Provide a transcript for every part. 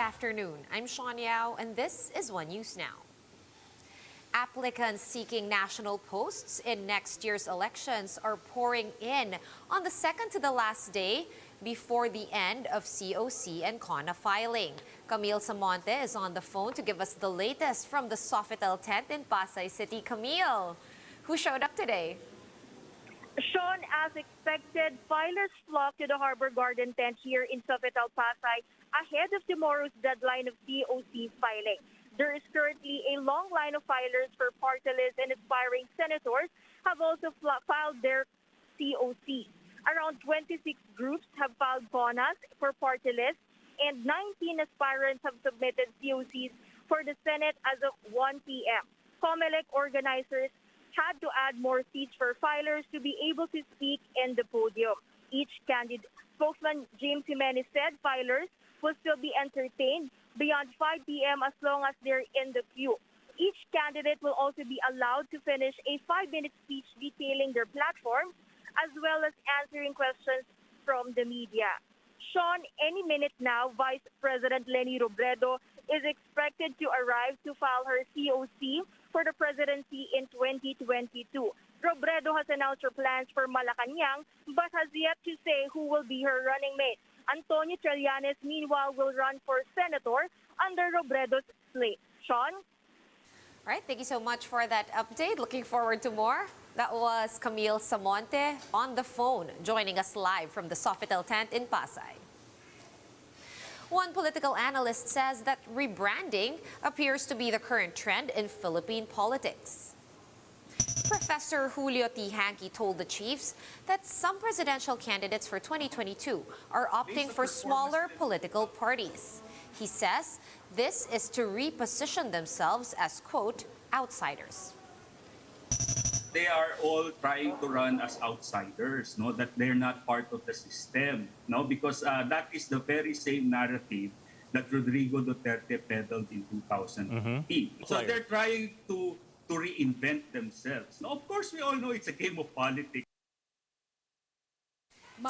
afternoon. I'm Sean Yao, and this is One News Now. Applicants seeking national posts in next year's elections are pouring in on the second to the last day before the end of COC and CONA filing. Camille Samonte is on the phone to give us the latest from the Sofitel tent in Pasay City. Camille, who showed up today? Sean, as expected, filers flocked to the Harbor Garden tent here in Sofitel, Pasay ahead of tomorrow's deadline of COC filing. There is currently a long line of filers for party lists, and aspiring senators have also filed their COC. Around 26 groups have filed CONAs for party lists, and 19 aspirants have submitted COCs for the Senate as of 1 p.m. COMELEC organizers had to add more seats for filers to be able to speak in the podium. Each candidate, spokesman James Jimenez said filers will still be entertained beyond 5 p.m. as long as they're in the queue. Each candidate will also be allowed to finish a 5-minute speech detailing their platform, as well as answering questions from the media. Sean, any minute now, Vice President Leni Robredo is expected to arrive to file her COC for the presidency in 2022. Robredo has announced her plans for Malacanang, but has yet to say who will be her running mate. Antonio Trillanes, meanwhile, will run for senator under Robredo's slate. Sean? All right, thank you so much for that update. Looking forward to more. That was Camille Samonte on the phone, joining us live from the Sofitel tent in Pasay. One political analyst says that rebranding appears to be the current trend in Philippine politics. Professor Julio T. Hankey told the chiefs that some presidential candidates for 2022 are opting for smaller political parties. He says this is to reposition themselves as, quote, outsiders. They are all trying to run as outsiders, no, that they're not part of the system, no, because that is the very same narrative that Rodrigo Duterte peddled in 2015. So they're trying to reinvent themselves. Now, of course, we all know it's a game of politics.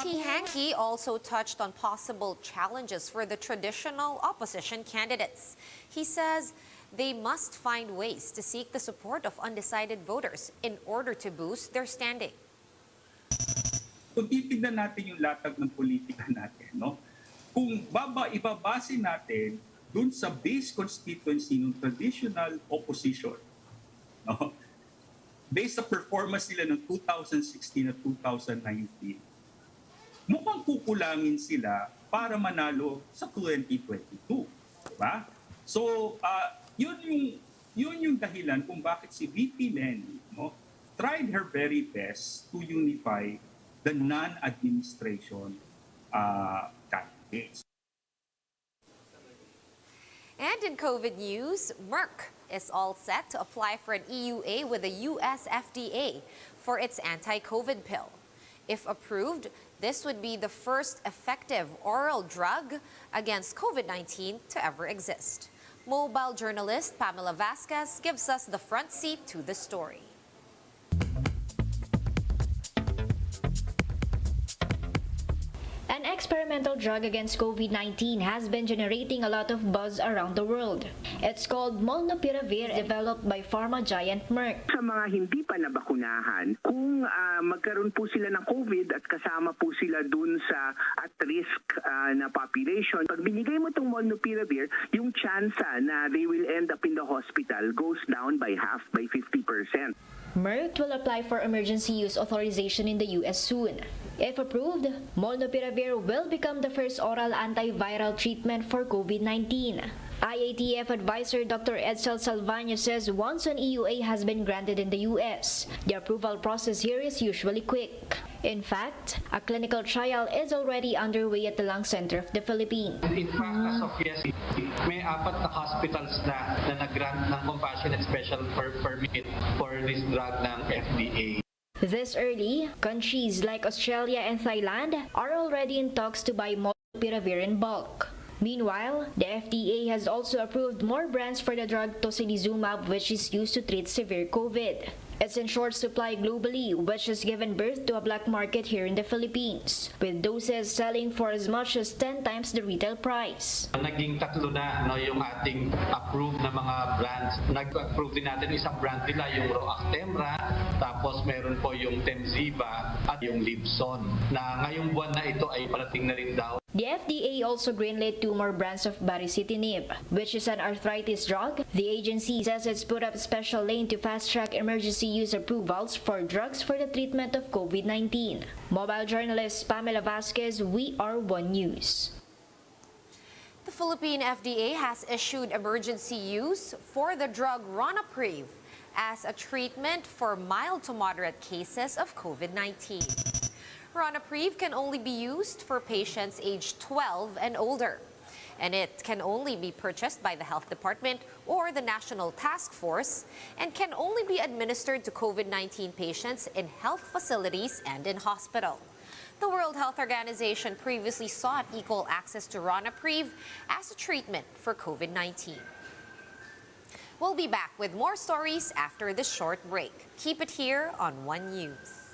T. Hankey also touched on possible challenges for the traditional opposition candidates. He says they must find ways to seek the support of undecided voters in order to boost their standing. Kung titignan natin yung latag ng politika natin, no? Kung ibabase natin dun sa base constituency ng traditional opposition, no? Based sa performance nila ng 2016 at 2019, mukhang kukulangin sila para manalo sa 2022. Diba? So, yun yung dahilan kung bakit si VP Leni, no, tried her very best to unify the non-administration candidates. And in COVID news, Merck is all set to apply for an EUA with the US FDA for its anti-COVID pill. If approved, this would be the first effective oral drug against COVID-19 to ever exist. Mobile journalist Pamela Vasquez gives us the front seat to the story. An experimental drug against COVID-19 has been generating a lot of buzz around the world. It's called Molnupiravir, developed by pharma giant Merck. Sa mga hindi pa nabakunahan, kung magkaroon po sila ng COVID at kasama po sila dun sa at-risk na population, pag binigay mo itong Molnupiravir, yung chance na they will end up in the hospital goes down by half, by 50%. Merck will apply for emergency use authorization in the US soon. If approved, Molnupiravir will become the first oral antiviral treatment for COVID-19. IATF advisor Dr. Edsel Salvaño says once an EUA has been granted in the US, the approval process here is usually quick. In fact, a clinical trial is already underway at the Lung Center of the Philippines. In fact, as of yesterday, may 4 na hospitals na nag-grant ng compassionate special permit for this drug ng FDA. This early, countries like Australia and Thailand are already in talks to buy Molnupiravir in bulk. Meanwhile, the FDA has also approved more brands for the drug tocilizumab, which is used to treat severe COVID. It's in short supply globally, which has given birth to a black market here in the Philippines, with doses selling for as much as 10 times the retail price. Naging tatlo na yung ating approved na mga brands. Nag-approve din natin isang brand nila, yung Roactemra, tapos meron po yung Temziva at yung Libson, na ngayong buwan na ito ay parating na rin daw. The FDA also greenlit 2 more brands of baricitinib, which is an arthritis drug. The agency says it's put up a special lane to fast-track emergency use approvals for drugs for the treatment of COVID-19. Mobile journalist Pamela Vasquez, We Are One News. The Philippine FDA has issued emergency use for the drug Ronapreve as a treatment for mild to moderate cases of COVID-19. Ronapreve can only be used for patients aged 12 and older, and it can only be purchased by the Health Department or the National Task Force, and can only be administered to COVID-19 patients in health facilities and in hospital. The World Health Organization previously sought equal access to Ronapreve as a treatment for COVID-19. We'll be back with more stories after this short break. Keep it here on One News.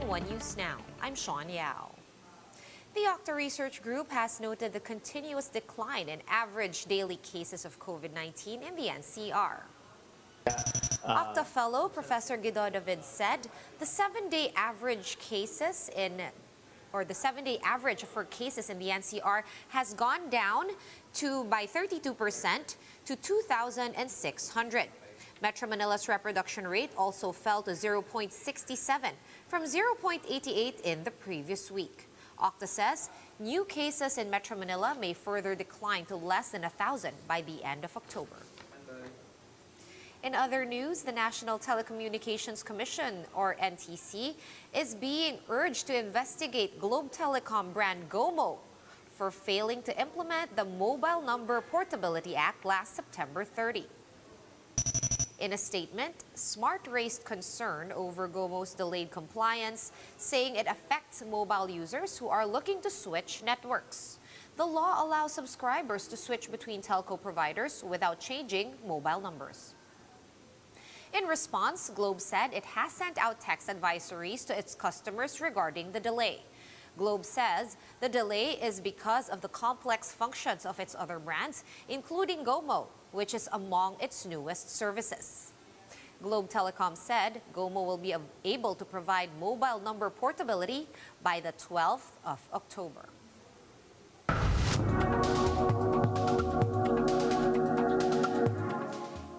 One News Now. I'm Sean Yao. The Octa Research Group has noted the continuous decline in average daily cases of COVID-19 in the NCR. Octa fellow Professor Guido David said the 7-day average for cases in the NCR has gone down by 32% to 2,600. Metro Manila's reproduction rate also fell to 0.67 from 0.88 in the previous week. Octa says new cases in Metro Manila may further decline to less than 1,000 by the end of October. In other news, the National Telecommunications Commission, or NTC, is being urged to investigate Globe Telecom brand GOMO for failing to implement the Mobile Number Portability Act last September 30. In a statement, Smart raised concern over GOMO's delayed compliance, saying it affects mobile users who are looking to switch networks. The law allows subscribers to switch between telco providers without changing mobile numbers. In response, Globe said it has sent out text advisories to its customers regarding the delay. Globe says the delay is because of the complex functions of its other brands, including GOMO, which is among its newest services. Globe Telecom said GOMO will be able to provide mobile number portability by the 12th of October.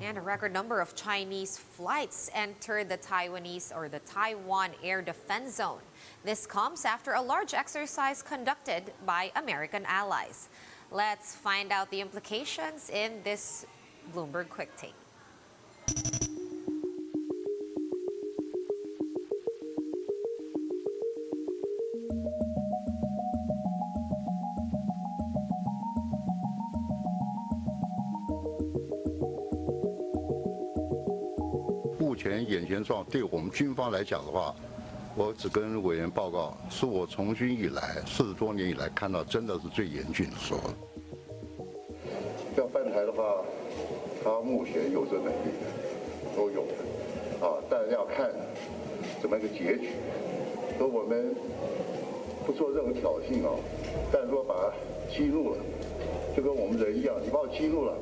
And a record number of Chinese flights entered the Taiwan Air Defense Zone. This comes after a large exercise conducted by American allies. Let's find out the implications in this Bloomberg Quick Take.目前眼前状对我们军方来讲的话，我只跟委员报告，是我从军以来40多年以来看到真的是最严峻的时候。要翻台的话，他目前有这能力的，都有的，但要看怎么一个结局。说我们不做任何挑衅但是说把他激怒了，就跟我们人一样，你把我激怒了，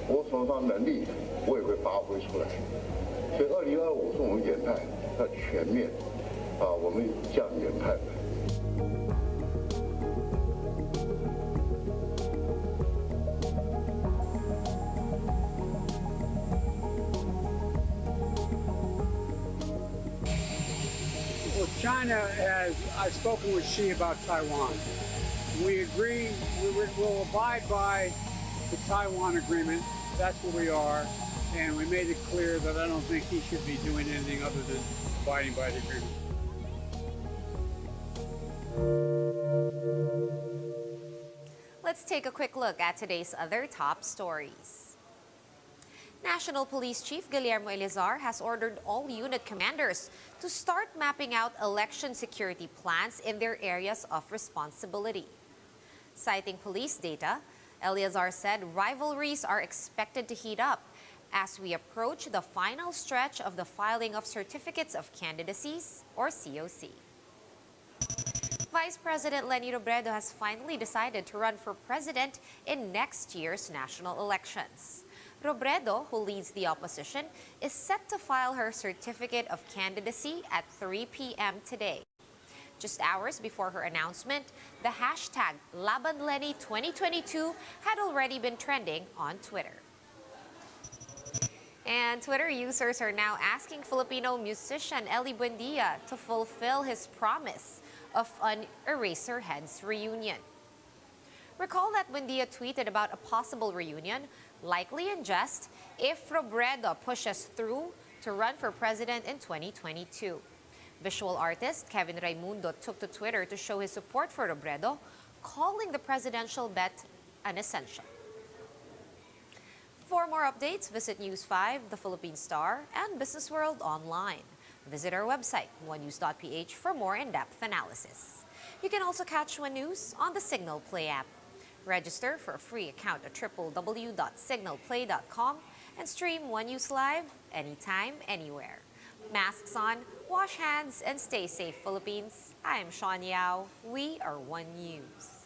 我手上能力我也会发挥出来。所以2025是我们研判要全面我们这样研判的。Well, China has, I've spoken with Xi about Taiwan. We agree we will abide by the Taiwan agreement. That's what we are. And we made it clear that I don't think he should be doing anything other than abiding by the agreement. Let's take a quick look at today's other top stories. National Police Chief Guillermo Eleazar has ordered all unit commanders to start mapping out election security plans in their areas of responsibility. Citing police data, Eleazar said rivalries are expected to heat up as we approach the final stretch of the filing of certificates of candidacies, or COC. Vice President Leni Robredo has finally decided to run for president in next year's national elections. Robredo, who leads the opposition, is set to file her certificate of candidacy at 3 p.m. today. Just hours before her announcement, the hashtag LabanLeni2022 had already been trending on Twitter. And Twitter users are now asking Filipino musician Eli Buendia to fulfill his promise of an Eraserheads reunion. Recall that Buendia tweeted about a possible reunion, likely in jest, if Robredo pushes through to run for president in 2022. Visual artist Kevin Raimundo took to Twitter to show his support for Robredo, calling the presidential bet an essential. For more updates, visit News 5, The Philippine Star, and Business World online. Visit our website, onenews.ph, for more in-depth analysis. You can also catch One News on the Signal Play app. Register for a free account at www.signalplay.com and stream One News live anytime, anywhere. Masks on, wash hands, and stay safe, Philippines. I am Sean Yao. We are One News.